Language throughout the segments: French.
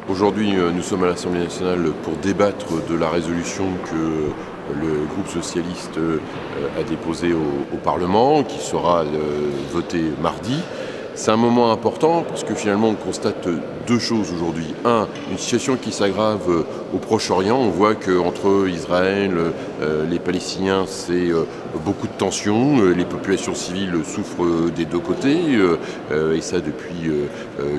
Aujourd'hui, nous sommes à l'Assemblée nationale pour débattre de la résolution que le groupe socialiste a déposée au Parlement, qui sera votée mardi. C'est un moment important parce que finalement on constate deux choses aujourd'hui. Un, une situation qui s'aggrave au Proche-Orient. On voit qu'entre Israël, les Palestiniens, c'est beaucoup de tensions. Les populations civiles souffrent des deux côtés. Et ça depuis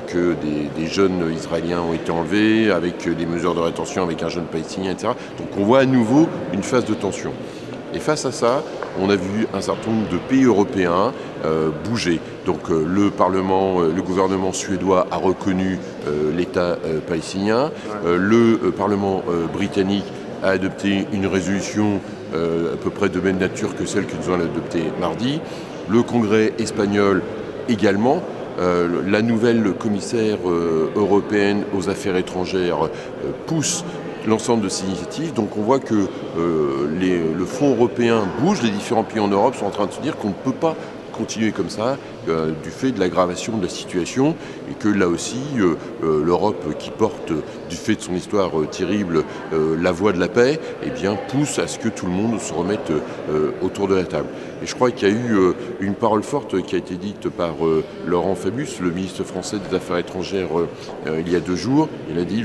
que des jeunes Israéliens ont été enlevés, avec des mesures de rétention avec un jeune Palestinien, etc. Donc on voit à nouveau une phase de tension. Et face à ça, on a vu un certain nombre de pays européens bouger. Donc le gouvernement suédois a reconnu l'État palestinien. Le Parlement britannique a adopté une résolution à peu près de même nature que celle que nous allons adopter mardi. Le Congrès espagnol également. La nouvelle commissaire européenne aux affaires étrangères pousse l'ensemble de ces initiatives. Donc on voit que le front européen bouge, les différents pays en Europe sont en train de se dire qu'on ne peut pas continuer comme ça du fait de l'aggravation de la situation et que là aussi l'Europe qui porte du fait de son histoire terrible la voie de la paix, eh bien, pousse à ce que tout le monde se remette autour de la table. Et je crois qu'il y a eu une parole forte qui a été dite par Laurent Fabius, le ministre français des Affaires étrangères, il y a 2 jours. Il a dit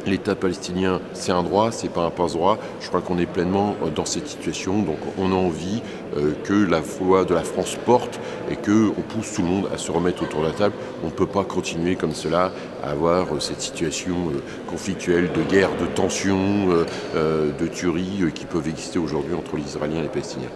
l'État palestinien, c'est un droit, c'est pas un passe-droit. Je crois qu'on est pleinement dans cette situation. Donc on a envie que la voix de la France porte et qu'on pousse tout le monde à se remettre autour de la table. On ne peut pas continuer comme cela à avoir cette situation conflictuelle, de guerre, de tension, de tuerie qui peuvent exister aujourd'hui entre les Israéliens et les Palestiniens.